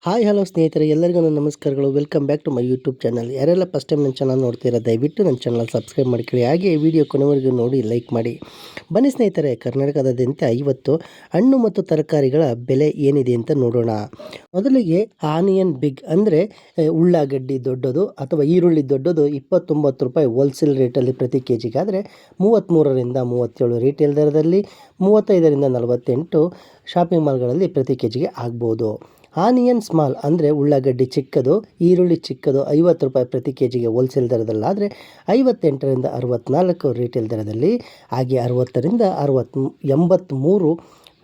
Hi hello ಸ್ನೇಹಿತರೆ, ಎಲ್ಲರಿಗೂ ನನ್ನ ನಮಸ್ಕಾರಗಳು. Welcome back to my YouTube channel. ಯಾರೆಲ್ಲ ಫಸ್ಟ್ ಟೈಮ್ ನನ್ನ ಚಾನಲ್ ನೋಡ್ತೀರಾ, ದಯವಿಟ್ಟು ನನ್ನ ಚಾನಲ್ ಸಬ್ಸ್ಕ್ರೈಬ್ ಮಾಡ್ಕೊಳ್ಳಿ. ಹಾಗೆ ಈ ವಿಡಿಯೋ ಕೊನೆವರೆಗೂ ನೋಡಿ ಲೈಕ್ ಮಾಡಿ. ಬನ್ನಿ ಸ್ನೇಹಿತರೆ, ಕರ್ನಾಟಕದಾದ್ಯಂತ ಇವತ್ತು ಹಣ್ಣು ಮತ್ತು ತರಕಾರಿಗಳ ಬೆಲೆ ಏನಿದೆ ಅಂತ ನೋಡೋಣ. ಮೊದಲಿಗೆ ಆನಿಯನ್ ಬಿಗ್ ಅಂದರೆ ಉಳ್ಳಾಗಡ್ಡಿ ದೊಡ್ಡದು ಅಥವಾ ಈರುಳ್ಳಿ ದೊಡ್ಡದು 29 ರೂಪಾಯಿ ಹೋಲ್ಸೇಲ್ ರೇಟಲ್ಲಿ ಪ್ರತಿ ಕೆ ಜಿಗಾದರೆ 33ರಿಂದ 37 ರಿಟೇಲ್ ದರದಲ್ಲಿ, 35ರಿಂದ 48 ಶಾಪಿಂಗ್ ಮಾಲ್ಗಳಲ್ಲಿ ಪ್ರತಿ ಕೆ ಜಿಗೆ ಆಗ್ಬೋದು. ಆನಿಯನ್ ಸ್ಮಾಲ್ ಅಂದರೆ ಉಳ್ಳಾಗಡ್ಡಿ ಚಿಕ್ಕದು, ಈರುಳ್ಳಿ ಚಿಕ್ಕದು 50 ರೂಪಾಯಿ ಪ್ರತಿ ಕೆ ಜಿಗೆ ಹೋಲ್ಸೇಲ್ ದರದಲ್ಲಾದರೆ 58ರಿಂದ 64 ರಿಟೇಲ್ ದರದಲ್ಲಿ, ಹಾಗೆ 60ರಿಂದ 83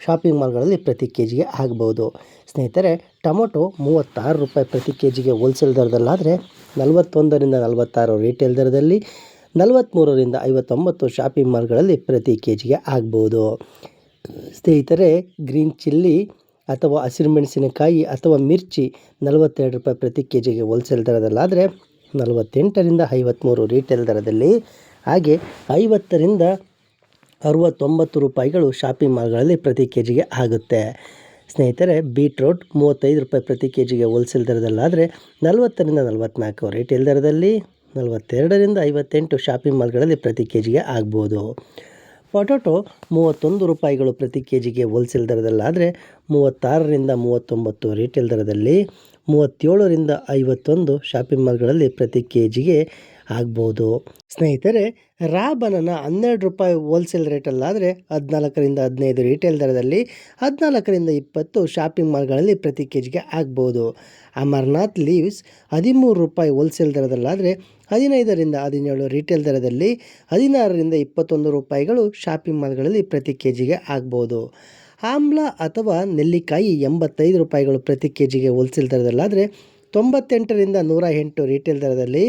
ಶಾಪಿಂಗ್ ಮಾಲ್ಗಳಲ್ಲಿ ಪ್ರತಿ ಕೆ ಜಿಗೆ ಆಗ್ಬೋದು. ಸ್ನೇಹಿತರೆ, ಟೊಮೊಟೊ 36 ರೂಪಾಯಿ ಪ್ರತಿ ಕೆ ಜಿಗೆ ಹೋಲ್ಸೇಲ್ ದರದಲ್ಲಾದರೆ 41ರಿಂದ 46 ರಿಟೇಲ್ ದರದಲ್ಲಿ, 43ರಿಂದ 59 ಶಾಪಿಂಗ್ ಮಾಲ್ಗಳಲ್ಲಿ ಪ್ರತಿ ಕೆ ಜಿಗೆ ಆಗ್ಬೋದು. ಸ್ನೇಹಿತರೆ, ಗ್ರೀನ್ ಚಿಲ್ಲಿ ಅಥವಾ ಹಸಿರು ಮೆಣಸಿನಕಾಯಿ ಅಥವಾ ಮಿರ್ಚಿ 42 ರೂಪಾಯಿ ಪ್ರತಿ ಕೆ ಜಿಗೆ ಹೋಲ್ಸೇಲ್ ದರದಲ್ಲಾದರೆ 48ರಿಂದ 53 ರಿಟೇಲ್ ದರದಲ್ಲಿ, ಹಾಗೆ 50ರಿಂದ 69 ರೂಪಾಯಿಗಳು ಶಾಪಿಂಗ್ ಮಾಲ್ಗಳಲ್ಲಿ ಪ್ರತಿ ಕೆ ಜಿಗೆ ಆಗುತ್ತೆ. ಸ್ನೇಹಿತರೆ, ಬೀಟ್ರೋಟ್ 35 ರೂಪಾಯಿ ಪ್ರತಿ ಕೆ ಜಿಗೆ ಹೋಲ್ಸೇಲ್ ದರದಲ್ಲಾದರೆ 40ರಿಂದ 44 ರಿಟೇಲ್ ದರದಲ್ಲಿ, 42ರಿಂದ 58 ಶಾಪಿಂಗ್ ಮಾಲ್ಗಳಲ್ಲಿ ಪ್ರತಿ ಕೆ ಜಿಗೆ ಆಗ್ಬೋದು. ಪೊಟೊಟೊ 31 ರೂಪಾಯಿಗಳು ಪ್ರತಿ ಕೆ ಜಿಗೆ ಹೋಲ್ಸೇಲ್ ದರದಲ್ಲಾದರೆ 36ರಿಂದ 39 ರಿಟೇಲ್ ದರದಲ್ಲಿ, 37ರಿಂದ 51 ಶಾಪಿಂಗ್ ಮಾಲ್ಗಳಲ್ಲಿ ಪ್ರತಿ ಕೆ ಜಿಗೆ ಆಗ್ಬೋದು. ಸ್ನೇಹಿತರೆ, ರಾ ಬನಾನಾ 12 ರೂಪಾಯಿ ಹೋಲ್ಸೇಲ್ ರೇಟಲ್ಲಾದರೆ 14ರಿಂದ 15 ರಿಟೇಲ್ ದರದಲ್ಲಿ, 14ರಿಂದ 20 ಶಾಪಿಂಗ್ ಮಾಲ್ಗಳಲ್ಲಿ ಪ್ರತಿ ಕೆ ಜಿಗೆ ಆಗ್ಬೋದು. ಅಮರ್ನಾಥ್ ಲೀವ್ಸ್ 13 ರೂಪಾಯಿ ಹೋಲ್ಸೇಲ್ ದರದಲ್ಲಾದರೆ 15ರಿಂದ 17 ರಿಟೇಲ್ ದರದಲ್ಲಿ, 16ರಿಂದ 21 ರೂಪಾಯಿಗಳು ಶಾಪಿಂಗ್ ಮಾಲ್ಗಳಲ್ಲಿ ಪ್ರತಿ ಕೆ ಜಿಗೆ ಆಗ್ಬೋದು. ಆಮ್ಲ ಅಥವಾ ನೆಲ್ಲಿಕಾಯಿ 85 ರೂಪಾಯಿಗಳು ಪ್ರತಿ ಕೆ ಜಿಗೆ ಹೋಲ್ಸೇಲ್ ದರದಲ್ಲಾದರೆ 98ರಿಂದ 108 ರಿಟೇಲ್ ದರದಲ್ಲಿ,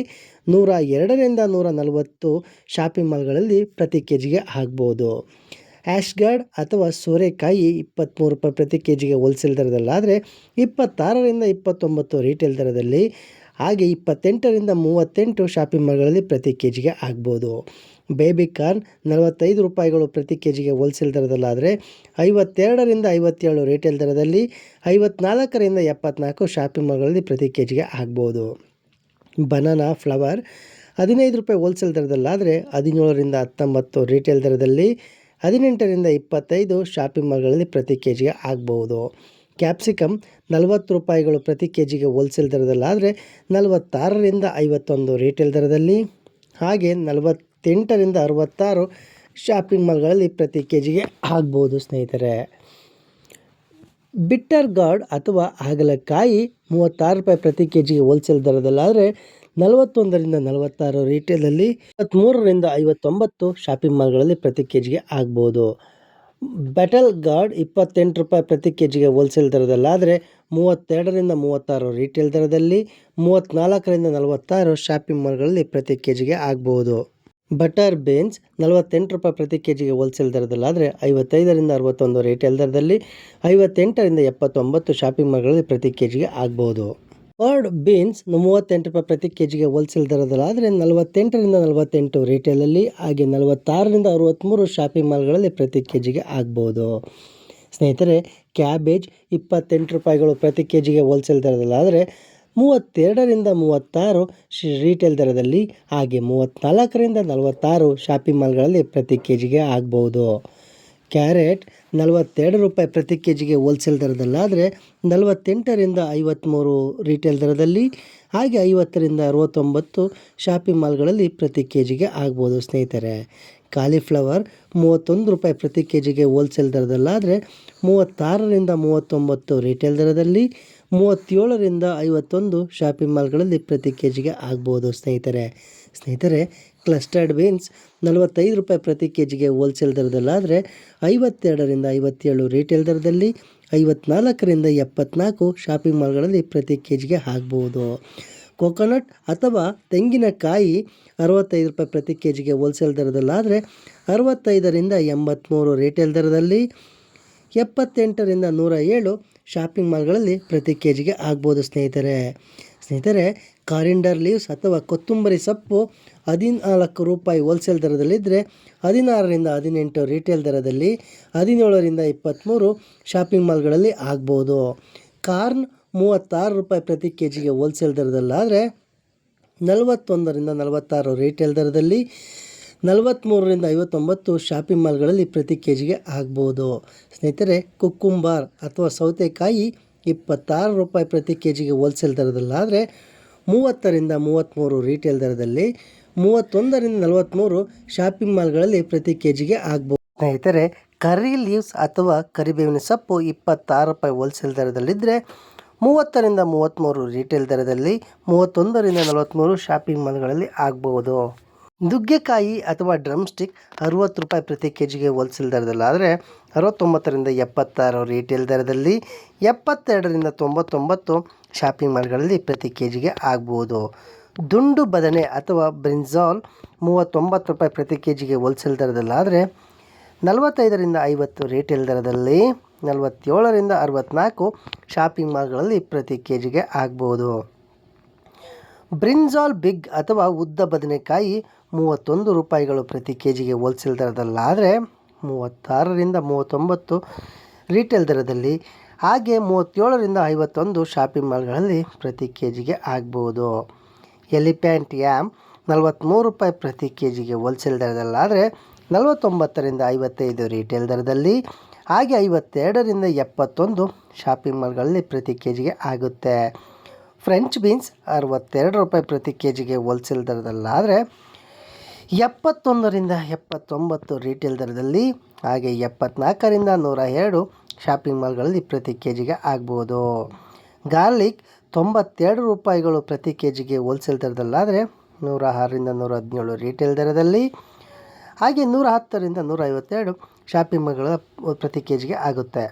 102ರಿಂದ 140 ಶಾಪಿಂಗ್ ಮಾಲ್ಗಳಲ್ಲಿ ಪ್ರತಿ ಕೆ ಜಿಗೆ ಆಗ್ಬೋದು. ಆ್ಯಶ್ಗಾರ್ಡ್ ಅಥವಾ ಸೋರೆಕಾಯಿ 23 ರೂಪಾಯಿ ಪ್ರತಿ ಕೆ ಜಿಗೆ ಹೋಲ್ಸೇಲ್ ದರದಲ್ಲಾದರೆ 26ರಿಂದ 29 ರಿಟೇಲ್ ದರದಲ್ಲಿ, ಹಾಗೆ 28ರಿಂದ 38 ಶಾಪಿಂಗ್ ಮಾಲ್ಗಳಲ್ಲಿ ಪ್ರತಿ ಕೆ ಜಿಗೆ ಆಗ್ಬೋದು. ಬೇಬಿ ಕಾರ್ನ್ 45 ರೂಪಾಯಿಗಳು ಪ್ರತಿ ಕೆ ಜಿಗೆ ಹೋಲ್ಸೇಲ್ ದರದಲ್ಲಾದರೆ 52ರಿಂದ 57 ರಿಟೇಲ್ ದರದಲ್ಲಿ, 54ರಿಂದ 74 ಶಾಪಿಂಗ್ ಮಾಲ್ಗಳಲ್ಲಿ ಪ್ರತಿ ಕೆ ಜಿಗೆ ಆಗ್ಬೋದು. ಬನಾನಾ ಫ್ಲವರ್ 15 ರೂಪಾಯಿ ಹೋಲ್ಸೇಲ್ ದರದಲ್ಲಾದರೆ 17ರಿಂದ 19 ರಿಟೇಲ್ ದರದಲ್ಲಿ, 18ರಿಂದ 25 ಶಾಪಿಂಗ್ ಮಾಲ್ಗಳಲ್ಲಿ ಪ್ರತಿ ಕೆ ಜಿಗೆ ಆಗ್ಬೋದು. ಕ್ಯಾಪ್ಸಿಕಮ್ 40 ರೂಪಾಯಿಗಳು ಪ್ರತಿ ಕೆ ಜಿಗೆ ಹೋಲ್ಸೇಲ್ ದರದಲ್ಲಾದರೆ 46ರಿಂದ 51 ರಿಟೇಲ್ ದರದಲ್ಲಿ, ಹಾಗೆ 48ರಿಂದ 66 ಶಾಪಿಂಗ್ ಮಾಲ್ಗಳಲ್ಲಿ ಪ್ರತಿ ಕೆ ಜಿಗೆ ಆಗ್ಬೋದು. ಸ್ನೇಹಿತರೆ, ಬಿಟ್ಟರ್ ಗಾರ್ಡ್ ಅಥವಾ ಹಾಗಲಕಾಯಿ 36 ರೂಪಾಯಿ ಪ್ರತಿ ಕೆ ಜಿಗೆ ಹೋಲ್ಸೇಲ್ ದರದಲ್ಲಾದರೆ 41ರಿಂದ 46 ರಿಟೇಲಲ್ಲಿ, 53ರಿಂದ 59 ಶಾಪಿಂಗ್ ಮಾಲ್ಗಳಲ್ಲಿ ಪ್ರತಿ ಕೆ ಜಿಗೆ ಆಗ್ಬೋದು. ಬೆಟಲ್ ಗಾರ್ಡ್ 28 ರೂಪಾಯಿ ಪ್ರತಿ ಕೆ ಜಿಗೆ ಹೋಲ್ಸೇಲ್ ದರದಲ್ಲಾದರೆ 32ರಿಂದ 36 ರಿಟೇಲ್ ದರದಲ್ಲಿ, 34ರಿಂದ 46 ಶಾಪಿಂಗ್ ಮಾಲ್ಗಳಲ್ಲಿ ಪ್ರತಿ ಕೆ ಜಿಗೆ ಆಗ್ಬೋದು. ಬಟರ್ ಬೀನ್ಸ್ 48 ರೂಪಾಯಿ ಪ್ರತಿ ಕೆ ಜಿಗೆ ಹೋಲ್ಸೇಲ್ ದರದಲ್ಲಾದರೆ 55ರಿಂದ 61 ರಿಟೇಲ್ ದರದಲ್ಲಿ, 58ರಿಂದ 79 ಶಾಪಿಂಗ್ ಮಾಲ್ಗಳಲ್ಲಿ ಪ್ರತಿ ಕೆ ಜಿಗೆ ಆಗ್ಬೋದು. ಕಾರ್ಡ್ ಬೀನ್ಸ್ 38 ರೂಪಾಯಿ ಪ್ರತಿ ಕೆ ಜಿಗೆ ಹೋಲ್ಸೇಲ್ ದರದಲ್ಲಾದರೆ 48ರಿಂದ 48 ರಿಟೇಲಲ್ಲಿ, ಹಾಗೆ 46ರಿಂದ 63 ಶಾಪಿಂಗ್ ಮಾಲ್ಗಳಲ್ಲಿ ಪ್ರತಿ ಕೆ ಜಿಗೆ ಆಗ್ಬೋದು. ಸ್ನೇಹಿತರೆ, ಕ್ಯಾಬೇಜ್ 28 ರೂಪಾಯಿಗಳು ಪ್ರತಿ ಕೆ ಜಿಗೆ ಹೋಲ್ಸೇಲ್ ದರದಲ್ಲಾದರೆ 32ರಿಂದ 36 ರಿಟೇಲ್ ದರದಲ್ಲಿ, ಹಾಗೆ 34ರಿಂದ 46 ಶಾಪಿಂಗ್ ಮಾಲ್ಗಳಲ್ಲಿ ಪ್ರತಿ ಕೆ ಜಿಗೆ ಆಗ್ಬೋದು. ಕ್ಯಾರೆಟ್ 42 ರೂಪಾಯಿ ಪ್ರತಿ ಕೆ ಜಿಗೆ ಹೋಲ್ಸೇಲ್ ದರದಲ್ಲಾದರೆ 48ರಿಂದ 53 ರಿಟೇಲ್ ದರದಲ್ಲಿ, ಹಾಗೆ 50ರಿಂದ 69 ಶಾಪಿಂಗ್ ಮಾಲ್ಗಳಲ್ಲಿ ಪ್ರತಿ ಕೆ ಜಿಗೆ ಆಗ್ಬೋದು. ಸ್ನೇಹಿತರೆ, ಕಾಲಿಫ್ಲವರ್ 31 ರೂಪಾಯಿ ಪ್ರತಿ ಕೆ ಜಿಗೆ ಹೋಲ್ಸೇಲ್ ದರದಲ್ಲಾದರೆ 36ರಿಂದ 39 ರಿಟೇಲ್ ದರದಲ್ಲಿ, 37ರಿಂದ 51 ಶಾಪಿಂಗ್ ಮಾಲ್ಗಳಲ್ಲಿ ಪ್ರತಿ ಕೆ ಜಿಗೆ ಆಗ್ಬೋದು. ಸ್ನೇಹಿತರೆ, ಕ್ಲಸ್ಟರ್ಡ್ ಬೀನ್ಸ್ 45 ರೂಪಾಯಿ ಪ್ರತಿ ಕೆ ಜಿಗೆ ಹೋಲ್ಸೇಲ್ ದರದಲ್ಲಾದರೆ 52ರಿಂದ 57 ರಿಟೇಲ್ ದರದಲ್ಲಿ, 54ರಿಂದ 74 ಶಾಪಿಂಗ್ ಮಾಲ್ಗಳಲ್ಲಿ ಪ್ರತಿ ಕೆ ಜಿಗೆ ಆಗ್ಬೋದು. ಕೊಕೊನಟ್ ಅಥವಾ ತೆಂಗಿನಕಾಯಿ 65 ರೂಪಾಯಿ ಪ್ರತಿ ಕೆ ಜಿಗೆ ಹೋಲ್ಸೇಲ್ ದರದಲ್ಲಾದರೆ 65ರಿಂದ 83 ರಿಟೇಲ್ ದರದಲ್ಲಿ, 78ರಿಂದ 107 ಶಾಪಿಂಗ್ ಮಾಲ್ಗಳಲ್ಲಿ ಪ್ರತಿ ಕೆ ಜಿಗೆ ಆಗ್ಬೋದು. ಸ್ನೇಹಿತರೆ, ಕಾರಿಂಡರ್ ಲೀವ್ಸ್ ಅಥವಾ ಕೊತ್ತಂಬರಿ ಸೊಪ್ಪು 14 ರೂಪಾಯಿ ಹೋಲ್ಸೇಲ್ ದರದಲ್ಲಿದ್ದರೆ, 16ರಿಂದ 18 ರಿಟೇಲ್ ದರದಲ್ಲಿ, 17ರಿಂದ 23 ಶಾಪಿಂಗ್ ಮಾಲ್ಗಳಲ್ಲಿ ಆಗ್ಬೋದು. ಕಾರ್ನ್ ರೂಪಾಯಿ ಪ್ರತಿ ಕೆ ಜಿಗೆ ಹೋಲ್ಸೇಲ್ ದರದಲ್ಲಾದರೆ 41ರಿಂದ 46 ರೀಟೇಲ್ ದರದಲ್ಲಿ, 43ರಿಂದ 59 ಶಾಪಿಂಗ್ ಮಾಲ್ಗಳಲ್ಲಿ ಪ್ರತಿ ಕೆ ಜಿಗೆ ಆಗ್ಬೋದು. ಸ್ನೇಹಿತರೆ, ಕುಕ್ಕುಂಬರ್ ಅಥವಾ ಸೌತೆಕಾಯಿ 26 ರೂಪಾಯಿ ಪ್ರತಿ ಕೆ ಜಿಗೆ ಹೋಲ್ಸೇಲ್ ದರದಲ್ಲಾದರೆ 30ರಿಂದ 33 ರೀಟೇಲ್ ದರದಲ್ಲಿ, 31ರಿಂದ 43 ಶಾಪಿಂಗ್ ಮಾಲ್ಗಳಲ್ಲಿ ಪ್ರತಿ ಕೆ ಜಿಗೆ ಆಗ್ಬೋದು. ಸ್ನೇಹಿತರೆ, ಕರ್ರಿ ಲೀವ್ಸ್ ಅಥವಾ ಕರಿಬೇವಿನ ಸೊಪ್ಪು 26 ರೂಪಾಯಿ ಹೋಲ್ಸೇಲ್ ದರದಲ್ಲಿದ್ದರೆ 30ರಿಂದ 33 ರೀಟೇಲ್ ದರದಲ್ಲಿ, 31ರಿಂದ 43 ಶಾಪಿಂಗ್ ಮಾಲ್ಗಳಲ್ಲಿ ಆಗ್ಬೋದು. ನುಗ್ಗೆಕಾಯಿ ಅಥವಾ ಡ್ರಮ್ ಸ್ಟಿಕ್ 60 ರೂಪಾಯಿ ಪ್ರತಿ ಕೆ ಜಿಗೆ ಹೋಲ್ಸೇಲ್ ದರದಲ್ಲಾದರೆ 69ರಿಂದ 76 ರೀಟೇಲ್ ದರದಲ್ಲಿ, 72ರಿಂದ 99 ಶಾಪಿಂಗ್ ಮಾಲ್ಗಳಲ್ಲಿ ಪ್ರತಿ ಕೆ ಜಿಗೆ ಆಗ್ಬೋದು. ದುಂಡು ಬದನೆ ಅಥವಾ ಬ್ರಿಂಜಾಲ್ 39 ರೂಪಾಯಿ ಪ್ರತಿ ಕೆ ಜಿಗೆ ಹೋಲ್ಸೇಲ್ ದರದಲ್ಲಾದರೆ 45ರಿಂದ 50 ರೀಟೇಲ್ ದರದಲ್ಲಿ, 47ರಿಂದ 64 ಶಾಪಿಂಗ್ ಮಾಲ್ಗಳಲ್ಲಿ ಪ್ರತಿ ಕೆ ಜಿಗೆ ಆಗ್ಬೋದು. ಬ್ರಿಂಜಾಲ್ ಬಿಗ್ ಅಥವಾ ಉದ್ದ ಬದನೆಕಾಯಿ 31 ರೂಪಾಯಿಗಳು ಪ್ರತಿ ಕೆ ಜಿಗೆ ಹೋಲ್ಸೇಲ್ ದರದಲ್ಲಾದರೆ 36ರಿಂದ 39 ರೀಟೇಲ್ ದರದಲ್ಲಿ, ಹಾಗೆ 37ರಿಂದ 51 ಶಾಪಿಂಗ್ ಮಾಲ್ಗಳಲ್ಲಿ ಪ್ರತಿ ಕೆ ಜಿಗೆ ಆಗ್ಬೋದು. ಎಲಿಫೆಂಟ್ ಯಾಮ್ 43 ರೂಪಾಯಿ ಪ್ರತಿ ಕೆ ಜಿಗೆ ಹೋಲ್ಸೇಲ್ ದರದಲ್ಲಾದರೆ 49ರಿಂದ 55 ರೀಟೇಲ್ ದರದಲ್ಲಿ, ಹಾಗೆ 52ರಿಂದ 71 ಶಾಪಿಂಗ್ ಮಾಲ್ಗಳಲ್ಲಿ ಪ್ರತಿ ಕೆ ಜಿಗೆ ಆಗುತ್ತೆ. ಫ್ರೆಂಚ್ ಬೀನ್ಸ್ 62 ರೂಪಾಯಿ ಪ್ರತಿ ಕೆ ಜಿಗೆ ಹೋಲ್ಸೇಲ್ ದರದಲ್ಲಾದರೆ 71ರಿಂದ 79 ರೀಟೇಲ್ ದರದಲ್ಲಿ, ಹಾಗೆ 74ರಿಂದ 102 ಶಾಪಿಂಗ್ ಮಾಲ್ಗಳಲ್ಲಿ ಪ್ರತಿ ಕೆ ಜಿಗೆ ಆಗ್ಬೋದು. ಗಾರ್ಲಿಕ್ 92 ರೂಪಾಯಿಗಳು ಪ್ರತಿ ಕೆ ಜಿಗೆ ಹೋಲ್ಸೇಲ್ ದರದಲ್ಲಾದರೆ 106ರಿಂದ 117 ರೀಟೇಲ್ ದರದಲ್ಲಿ, ಹಾಗೆ 110ರಿಂದ 152 ಶಾಪಿಂಗ್ ಮಾಲ್ಗಳ ಪ್ರತಿ ಕೆ ಜಿಗೆ ಆಗುತ್ತೆ.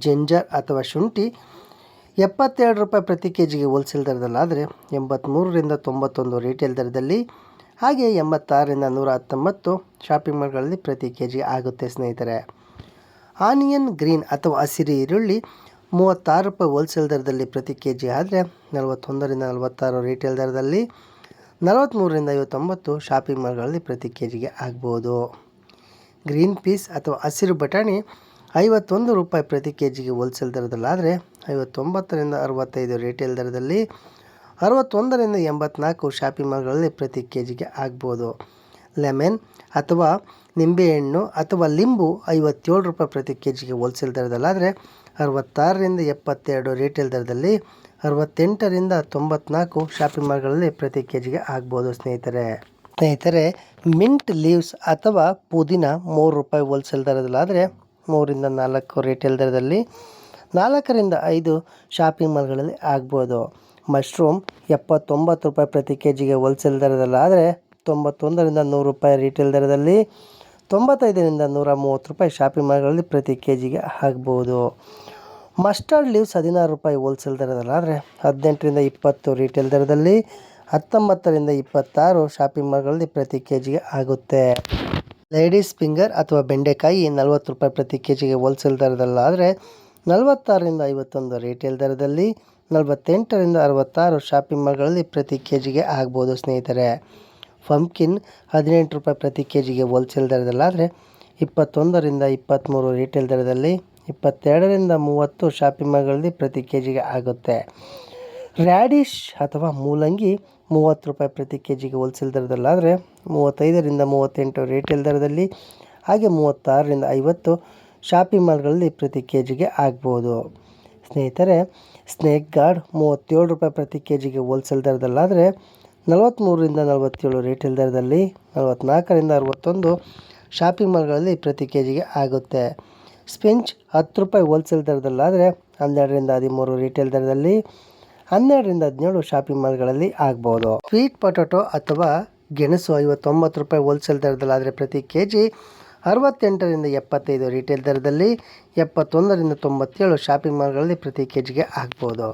ಜಿಂಜರ್ ಅಥವಾ ಶುಂಠಿ 72 ರೂಪಾಯಿ ಪ್ರತಿ ಕೆ ಜಿಗೆ ಹೋಲ್ಸೇಲ್ ದರದಲ್ಲಾದರೆ 83ರಿಂದ 91 ರೀಟೇಲ್ ದರದಲ್ಲಿ, ಹಾಗೆ 86ರಿಂದ 119 ಶಾಪಿಂಗ್ ಮಾಲ್ಗಳಲ್ಲಿ ಪ್ರತಿ ಕೆ ಜಿಗೆ ಆಗುತ್ತೆ. ಸ್ನೇಹಿತರೆ, ಆನಿಯನ್ ಗ್ರೀನ್ ಅಥವಾ ಹಸಿರು ಈರುಳ್ಳಿ 36 ರೂಪಾಯಿ ಹೋಲ್ಸೇಲ್ ದರದಲ್ಲಿ ಪ್ರತಿ ಕೆ ಜಿ ಆದರೆ 41ರಿಂದ 46 ರೀಟೇಲ್ ದರದಲ್ಲಿ, 43ರಿಂದ 59 ಶಾಪಿಂಗ್ ಮಾಲ್ಗಳಲ್ಲಿ ಪ್ರತಿ ಕೆ ಜಿಗೆ ಆಗ್ಬೋದು. ಗ್ರೀನ್ ಪೀಸ್ ಅಥವಾ ಹಸಿರು ಬಟಾಣಿ 51 ರೂಪಾಯಿ ಪ್ರತಿ ಕೆ ಜಿಗೆ ಹೋಲ್ಸೇಲ್ ದರದಲ್ಲಾದರೆ 59ರಿಂದ 65 ರೀಟೇಲ್ ದರದಲ್ಲಿ, 61ರಿಂದ 84 ಶಾಪಿಂಗ್ ಮಾಲ್ಗಳಲ್ಲಿ ಪ್ರತಿ ಕೆ ಜಿಗೆ ಆಗ್ಬೋದು. ಲೆಮನ್ ಅಥವಾ ನಿಂಬೆಹಣ್ಣು ಅಥವಾ ಲಿಂಬು 57 ರೂಪಾಯಿ ಪ್ರತಿ ಕೆ ಜಿಗೆ ಹೋಲ್ಸೇಲ್ ದರದಲ್ಲಾದರೆ 66ರಿಂದ 72 ರೀಟೇಲ್ ದರದಲ್ಲಿ, 68ರಿಂದ 94 ಶಾಪಿಂಗ್ ಮಾಲ್ಗಳಲ್ಲಿ ಪ್ರತಿ ಕೆ ಜಿಗೆ ಆಗ್ಬೋದು. ಸ್ನೇಹಿತರೆ, ಮಿಂಟ್ ಲೀವ್ಸ್ ಅಥವಾ ಪುದೀನ 3 ರೂಪಾಯಿ ಹೋಲ್ಸೇಲ್ ದರದಲ್ಲಾದರೆ 3ರಿಂದ 4 ರೀಟೇಲ್ ದರದಲ್ಲಿ, 4ರಿಂದ 5 ಶಾಪಿಂಗ್ ಮಾಲ್ಗಳಲ್ಲಿ ಆಗ್ಬೋದು. ಮಶ್ರೂಮ್ 79 ರೂಪಾಯಿ ಪ್ರತಿ ಕೆ ಜಿಗೆ ಹೋಲ್ಸೇಲ್ ದರದಲ್ಲಾದರೆ 91ರಿಂದ 100 ರೂಪಾಯಿ ರೀಟೇಲ್ ದರದಲ್ಲಿ, 95ರಿಂದ 130 ರೂಪಾಯಿ ಶಾಪಿಂಗ್ ಮಾಲ್ಗಳಲ್ಲಿ ಪ್ರತಿ ಕೆ ಜಿಗೆ ಆಗ್ಬೋದು. ಮಸ್ಟರ್ಡ್ ಲೀವ್ಸ್ 16 ರೂಪಾಯಿ ಹೋಲ್ಸೇಲ್ ದರದಲ್ಲಾದರೆ 18ರಿಂದ 20 ರೀಟೇಲ್ ದರದಲ್ಲಿ, 19ರಿಂದ 26 ಶಾಪಿಂಗ್ ಮಾಲ್ಗಳಲ್ಲಿ ಪ್ರತಿ ಕೆ ಜಿಗೆ ಆಗುತ್ತೆ. ಲೇಡೀಸ್ ಫಿಂಗರ್ ಅಥವಾ ಬೆಂಡೆಕಾಯಿ 40 ರೂಪಾಯಿ ಪ್ರತಿ ಕೆ ಜಿಗೆ ಹೋಲ್ಸೇಲ್ ದರದಲ್ಲಾದರೆ 46ರಿಂದ 51 ರೀಟೇಲ್ ದರದಲ್ಲಿ, 48ರಿಂದ 66 ಶಾಪಿಂಗ್ ಮಾಲ್ಗಳಲ್ಲಿ ಪ್ರತಿ ಕೆ ಜಿಗೆ ಆಗ್ಬೋದು. ಸ್ನೇಹಿತರೆ, ಪಂಪ್ಕಿನ್ 18 ರೂಪಾಯಿ ಪ್ರತಿ ಕೆ ಜಿಗೆ ಹೋಲ್ಸೇಲ್ ದರದಲ್ಲಾದರೆ 21ರಿಂದ 23 ರೀಟೇಲ್ ದರದಲ್ಲಿ, 22ರಿಂದ 30 ಶಾಪಿಂಗ್ ಮಾಲ್ಗಳಲ್ಲಿ ಪ್ರತಿ ಕೆ ಜಿಗೆ ಆಗುತ್ತೆ. ರ್ಯಾಡಿಶ್ ಅಥವಾ ಮೂಲಂಗಿ 30 ರೂಪಾಯಿ ಪ್ರತಿ ಕೆ ಜಿಗೆ ಹೋಲ್ಸೇಲ್ ದರದಲ್ಲಾದರೆ 35ರಿಂದ 38 ರೀಟೇಲ್ ದರದಲ್ಲಿ, ಹಾಗೆ 36ರಿಂದ 50 ಶಾಪಿಂಗ್ ಮಾಲ್ಗಳಲ್ಲಿ ಪ್ರತಿ ಕೆ ಜಿಗೆ ಆಗ್ಬೋದು. ಸ್ನೇಹಿತರೆ, ಸ್ನೇಕ್ ಗಾರ್ಡ್ 37 ರೂಪಾಯಿ ಪ್ರತಿ ಕೆ ಜಿಗೆ ಹೋಲ್ಸೇಲ್ ದರದಲ್ಲಾದರೆ 43ರಿಂದ 47 ರೀಟೇಲ್ ದರದಲ್ಲಿ, 44ರಿಂದ 61 ಶಾಪಿಂಗ್ ಮಾಲ್ಗಳಲ್ಲಿ ಪ್ರತಿ ಕೆ ಜಿಗೆ ಆಗುತ್ತೆ. ಸ್ಪಿಂಚ್ 10 ರೂಪಾಯಿ ಹೋಲ್ಸೇಲ್ ದರದಲ್ಲಾದರೆ 12ರಿಂದ 13 ರೀಟೇಲ್ ದರದಲ್ಲಿ, 12ರಿಂದ 17 ಶಾಪಿಂಗ್ ಮಾಲ್ಗಳಲ್ಲಿ ಆಗ್ಬೋದು. ಸ್ವೀಟ್ ಪೊಟೊಟೊ ಅಥವಾ ಗೆಣಸು 59 ರೂಪಾಯಿ ಹೋಲ್ಸೇಲ್ ದರದಲ್ಲಾದರೆ ಪ್ರತಿ ಕೆ ಜಿ, 68ರಿಂದ 75 ರೀಟೇಲ್ ದರದಲ್ಲಿ, 71ರಿಂದ 97 ಶಾಪಿಂಗ್ ಮಾಲ್ಗಳಲ್ಲಿ ಪ್ರತಿ ಕೆ ಜಿಗೆ ಆಗ್ಬೋದು.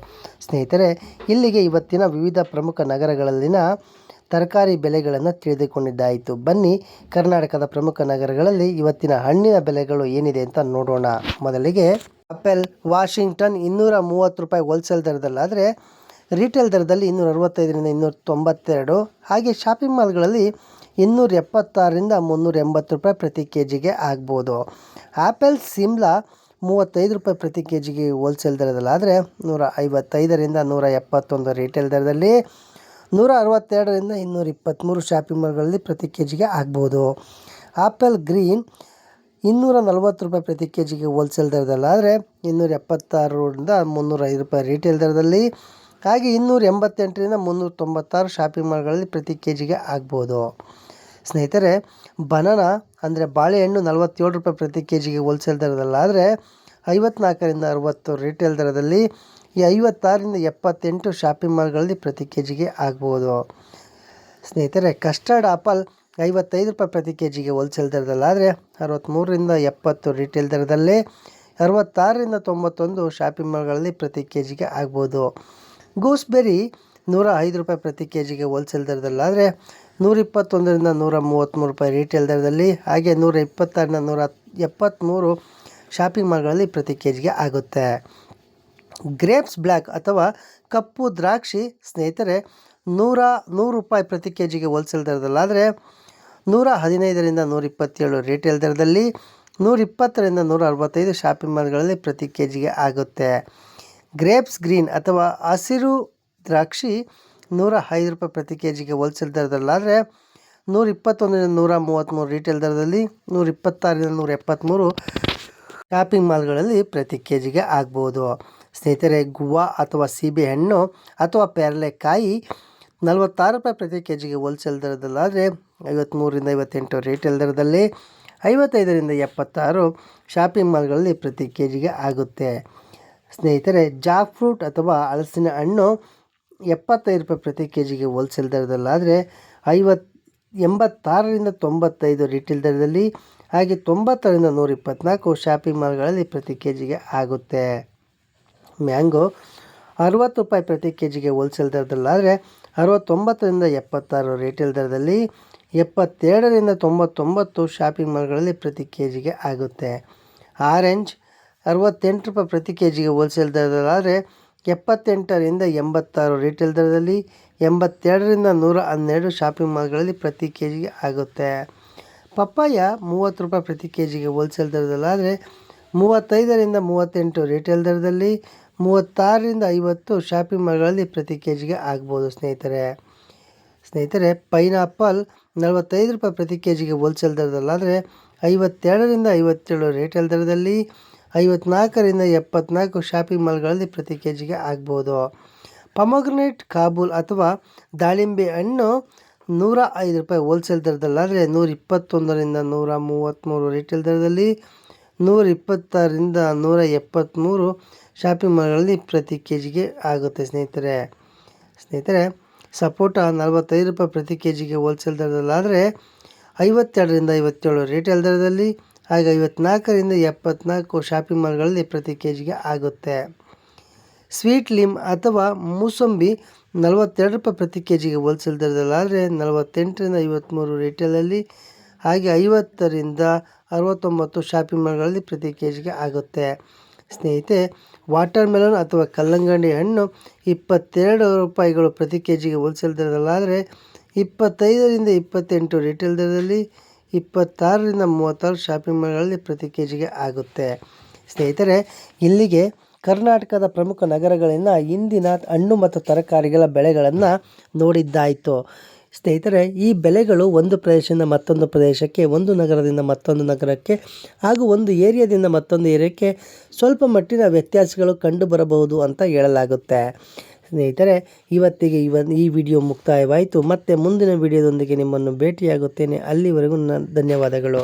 ಸ್ನೇಹಿತರೆ, ಇಲ್ಲಿಗೆ ಇವತ್ತಿನ ವಿವಿಧ ಪ್ರಮುಖ ನಗರಗಳಲ್ಲಿನ ತರಕಾರಿ ಬೆಲೆಗಳನ್ನು ತಿಳಿದುಕೊಂಡಿದ್ದಾಯಿತು. ಬನ್ನಿ, ಕರ್ನಾಟಕದ ಪ್ರಮುಖ ನಗರಗಳಲ್ಲಿ ಇವತ್ತಿನ ಹಣ್ಣಿನ ಬೆಲೆಗಳು ಏನಿದೆ ಅಂತ ನೋಡೋಣ. ಮೊದಲಿಗೆ ಆಪಲ್ ವಾಷಿಂಗ್ಟನ್ 230 ರೂಪಾಯಿ ಹೋಲ್ಸೇಲ್ ದರದಲ್ಲಾದರೆ ರೀಟೇಲ್ ದರದಲ್ಲಿ 265ರಿಂದ 292, ಹಾಗೆ ಶಾಪಿಂಗ್ ಮಾಲ್ಗಳಲ್ಲಿ 276ರಿಂದ 380 ರೂಪಾಯಿ ಪ್ರತಿ ಕೆ ಜಿಗೆ ಆಗ್ಬೋದು. ಆಪಲ್ ಸಿಮ್ಲಾ ರೂಪಾಯಿ ಪ್ರತಿ ಕೆ ಜಿಗೆ ಹೋಲ್ಸೇಲ್ ದರದಲ್ಲಾದರೆ 155ರಿಂದ 171 ರಿಟೇಲ್ ದರದಲ್ಲಿ, 162ರಿಂದ 223 ಶಾಪಿಂಗ್ ಮಾಲ್ಗಳಲ್ಲಿ ಪ್ರತಿ ಕೆ ಜಿಗೆ ಆಗ್ಬೋದು. ಆಪಲ್ ಗ್ರೀನ್ 240 ರೂಪಾಯಿ ಪ್ರತಿ ಕೆ ಜಿಗೆ ಹೋಲ್ಸೇಲ್ ದರದಲ್ಲಾದರೆ 276ರಿಂದ 305 ರೂಪಾಯಿ ರಿಟೇಲ್ ದರದಲ್ಲಿ, ಹಾಗೆ 288ರಿಂದ 396 ಶಾಪಿಂಗ್ ಮಾಲ್ಗಳಲ್ಲಿ ಪ್ರತಿ ಕೆ ಜಿಗೆ ಆಗ್ಬೋದು. ಸ್ನೇಹಿತರೆ, ಬನಾನಾ ಅಂದರೆ ಬಾಳೆಹಣ್ಣು 47 ರೂಪಾಯಿ ಪ್ರತಿ ಕೆ ಜಿಗೆ ಹೋಲ್ಸೇಲ್ ದರದಲ್ಲಾದರೆ 54ರಿಂದ 60 ರಿಟೇಲ್ ದರದಲ್ಲಿ, ಈ 56ರಿಂದ 78 ಶಾಪಿಂಗ್ ಮಾಲ್ಗಳಲ್ಲಿ ಪ್ರತಿ ಕೆ ಜಿಗೆ ಆಗ್ಬೋದು. ಸ್ನೇಹಿತರೆ, ಕಸ್ಟರ್ಡ್ ಆಪಲ್ 55 ರೂಪಾಯಿ ಪ್ರತಿ ಕೆ ಜಿಗೆ ಹೋಲ್ಸೇಲ್ ದರದಲ್ಲಾದರೆ 63ರಿಂದ 70 ರಿಟೇಲ್ ದರದಲ್ಲಿ, 66ರಿಂದ 91 ಶಾಪಿಂಗ್ ಮಾಲ್ಗಳಲ್ಲಿ ಪ್ರತಿ ಕೆ ಜಿಗೆ ಆಗ್ಬೋದು. ಗೂಸ್ಬೆರಿ 105 ರೂಪಾಯಿ ಪ್ರತಿ ಕೆ ಜಿಗೆ ಹೋಲ್ಸೇಲ್ ದರದಲ್ಲಾದರೆ 121ರಿಂದ 133 ರೂಪಾಯಿ ರಿಟೇಲ್ ದರದಲ್ಲಿ, ಹಾಗೆ 126ರಿಂದ 173 ಶಾಪಿಂಗ್ ಮಾಲ್ಗಳಲ್ಲಿ ಪ್ರತಿ ಕೆ ಜಿಗೆ ಆಗುತ್ತೆ. ಗ್ರೇಪ್ಸ್ ಬ್ಲ್ಯಾಕ್ ಅಥವಾ ಕಪ್ಪು ದ್ರಾಕ್ಷಿ ಸ್ನೇಹಿತರೆ 100 ರೂಪಾಯಿ ಪ್ರತಿ ಕೆ ಜಿಗೆ ಹೋಲ್ಸೇಲ್ ದರದಲ್ಲಾದರೆ 115ರಿಂದ 127 ರಿಟೇಲ್ ದರದಲ್ಲಿ, 120ರಿಂದ 165 ಶಾಪಿಂಗ್ ಮಾಲ್ಗಳಲ್ಲಿ ಪ್ರತಿ ಕೆ ಜಿಗೆ ಆಗುತ್ತೆ. ಗ್ರೇಪ್ಸ್ ಗ್ರೀನ್ ಅಥವಾ ಹಸಿರು ದ್ರಾಕ್ಷಿ 105 ರೂಪಾಯಿ ಪ್ರತಿ ಕೆ ಜಿಗೆ ಹೋಲ್ಸೇಲ್ ದರದಲ್ಲಾದರೆ 121ರಿಂದ 133 ರಿಟೇಲ್ ದರದಲ್ಲಿ, 126ರಿಂದ 173 ಶಾಪಿಂಗ್ ಮಾಲ್ಗಳಲ್ಲಿ ಪ್ರತಿ ಕೆ ಜಿಗೆ ಆಗ್ಬೋದು. ಸ್ನೇಹಿತರೆ, ಗುವಾ ಅಥವಾ ಸೀಬೆಹಣ್ಣು ಅಥವಾ ಪೇರಳೆಕಾಯಿ 46 ರೂಪಾಯಿ ಪ್ರತಿ ಕೆ ಜಿಗೆ ಹೋಲ್ಸೇಲ್ ದರದಲ್ಲಾದರೆ 53ರಿಂದ 58 ರಿಟೇಲ್ ದರದಲ್ಲಿ, 55ರಿಂದ 76 ಶಾಪಿಂಗ್ ಮಾಲ್ಗಳಲ್ಲಿ ಪ್ರತಿ ಕೆ ಜಿಗೆ ಆಗುತ್ತೆ. ಸ್ನೇಹಿತರೆ, ಜಾಕ್ ಫ್ರೂಟ್ ಅಥವಾ ಹಲಸಿನ ಹಣ್ಣು 75 ರೂಪಾಯಿ ಪ್ರತಿ ಕೆ ಜಿಗೆ ಹೋಲ್ಸೇಲ್ ದರದಲ್ಲಾದರೆ 86ರಿಂದ 95 ರಿಟೇಲ್ ದರದಲ್ಲಿ, ಹಾಗೆ 90ರಿಂದ 124 ಶಾಪಿಂಗ್ ಮಾಲ್ಗಳಲ್ಲಿ ಪ್ರತಿ ಕೆ ಜಿಗೆ ಆಗುತ್ತೆ. ಮ್ಯಾಂಗೋ 60 ರೂಪಾಯಿ ಪ್ರತಿ ಕೆ ಜಿಗೆ ಹೋಲ್ಸೇಲ್ ದರದಲ್ಲಾದರೆ 69ರಿಂದ 76 ರಿಟೇಲ್ ದರದಲ್ಲಿ, 72ರಿಂದ 99 ಶಾಪಿಂಗ್ ಮಾಲ್ಗಳಲ್ಲಿ ಪ್ರತಿ ಕೆ ಜಿಗೆ ಆಗುತ್ತೆ. ಆರೆಂಜ್ 68 ರೂಪಾಯಿ ಪ್ರತಿ ಕೆ ಜಿಗೆ ಹೋಲ್ಸೇಲ್ ದರದಲ್ಲಾದರೆ 78ರಿಂದ 86 ರಿಟೇಲ್ ದರದಲ್ಲಿ, 82ರಿಂದ 112 ಶಾಪಿಂಗ್ ಮಾಲ್ಗಳಲ್ಲಿ ಪ್ರತಿ ಕೆ ಜಿಗೆ ಆಗುತ್ತೆ. ಪಪ್ಪಾಯ 30 ರೂಪಾಯಿ ಪ್ರತಿ ಕೆ ಜಿಗೆ ಹೋಲ್ಸೇಲ್ ದರದಲ್ಲಾದರೆ 35ರಿಂದ 38 ರಿಟೇಲ್ ದರದಲ್ಲಿ, 36ರಿಂದ 50 ಶಾಪಿಂಗ್ ಮಾಲ್ಗಳಲ್ಲಿ ಪ್ರತಿ ಕೆ ಜಿಗೆ ಆಗ್ಬೋದು. ಸ್ನೇಹಿತರೆ, ಪೈನಾಪಲ್ 45 ರೂಪಾಯಿ ಪ್ರತಿ ಕೆ ಜಿಗೆ ಹೋಲ್ಸೇಲ್ ದರದಲ್ಲಾದರೆ 52ರಿಂದ 57 ರಿಟೇಲ್ ದರದಲ್ಲಿ, 54ರಿಂದ 74 ಶಾಪಿಂಗ್ ಮಾಲ್ಗಳಲ್ಲಿ ಪ್ರತಿ ಕೆ ಜಿಗೆ ಆಗ್ಬೋದು. ಪೊಮೊಗ್ರನೇಟ್ ಕಾಬೂಲ್ ಅಥವಾ ದಾಳಿಂಬೆ ಹಣ್ಣು 105 ರೂಪಾಯಿ ಹೋಲ್ಸೇಲ್ ದರದಲ್ಲಾದರೆ 121ರಿಂದ 133 ರಿಟೇಲ್ ದರದಲ್ಲಿ, 126ರಿಂದ 173 ಶಾಪಿಂಗ್ ಮಾಲ್ಗಳಲ್ಲಿ ಪ್ರತಿ ಕೆ ಜಿಗೆ ಆಗುತ್ತೆ. ಸ್ನೇಹಿತರೆ, ಸಪೋಟ 45 ರೂಪಾಯಿ ಪ್ರತಿ ಕೆ ಜಿಗೆ ಹೋಲ್ಸೇಲ್ ದರದಲ್ಲಾದರೆ 52ರಿಂದ 57 ರಿಟೇಲ್ ದರದಲ್ಲಿ, ಹಾಗೆ 54ರಿಂದ 74 ಶಾಪಿಂಗ್ ಮಾಲ್ಗಳಲ್ಲಿ ಪ್ರತಿ ಕೆ ಜಿಗೆ ಆಗುತ್ತೆ. ಸ್ವೀಟ್ ಲೀಮ್ ಅಥವಾ ಮೂಸಂಬಿ 42 ರೂಪಾಯಿ ಪ್ರತಿ ಕೆ ಜಿಗೆ ಹೋಲ್ಸೇಲ್ ದರದಲ್ಲಾದರೆ 48ರಿಂದ 53 ರಿಟೇಲಲ್ಲಿ, ಹಾಗೆ 50ರಿಂದ 69 ಶಾಪಿಂಗ್ ಮಾಲ್ಗಳಲ್ಲಿ ಪ್ರತಿ ಕೆ ಜಿಗೆ ಆಗುತ್ತೆ. ಸ್ನೇಹಿತರೆ, ವಾಟರ್ ಮೆಲನ್ ಅಥವಾ ಕಲ್ಲಂಗಡಿ ಹಣ್ಣು 22 ರೂಪಾಯಿಗಳು ಪ್ರತಿ ಕೆ ಜಿಗೆ ಹೋಲ್ಸೇಲ್ ದರದಲ್ಲಾದರೆ 25ರಿಂದ 28 ರಿಟೇಲ್ ದರದಲ್ಲಿ, 26ರಿಂದ 36 ಶಾಪಿಂಗ್ ಮಾಲ್ಗಳಲ್ಲಿ ಪ್ರತಿ ಕೆ ಜಿಗೆ ಆಗುತ್ತೆ. ಸ್ನೇಹಿತರೆ, ಇಲ್ಲಿಗೆ ಕರ್ನಾಟಕದ ಪ್ರಮುಖ ನಗರಗಳಿಂದ ಇಂದಿನ ಹಣ್ಣು ಮತ್ತು ತರಕಾರಿಗಳ ಬೆಲೆಗಳನ್ನು ನೋಡಿದ್ದಾಯಿತು. ಸ್ನೇಹಿತರೆ, ಈ ಬೆಲೆಗಳು ಒಂದು ಪ್ರದೇಶದಿಂದ ಮತ್ತೊಂದು ಪ್ರದೇಶಕ್ಕೆ, ಒಂದು ನಗರದಿಂದ ಮತ್ತೊಂದು ನಗರಕ್ಕೆ ಹಾಗೂ ಒಂದು ಏರಿಯಾದಿಂದ ಮತ್ತೊಂದು ಏರಿಯಾಕ್ಕೆ ಸ್ವಲ್ಪ ಮಟ್ಟಿನ ವ್ಯತ್ಯಾಸಗಳು ಕಂಡು ಬರಬಹುದು ಅಂತ ಹೇಳಲಾಗುತ್ತೆ. ಸ್ನೇಹಿತರೆ, ಇವತ್ತಿಗೆ ಈ ವಿಡಿಯೋ ಮುಕ್ತಾಯವಾಯಿತು. ಮತ್ತೆ ಮುಂದಿನ ವಿಡಿಯೋದೊಂದಿಗೆ ನಿಮ್ಮನ್ನು ಭೇಟಿಯಾಗುತ್ತೇನೆ. ಅಲ್ಲಿವರೆಗೂ ಧನ್ಯವಾದಗಳು.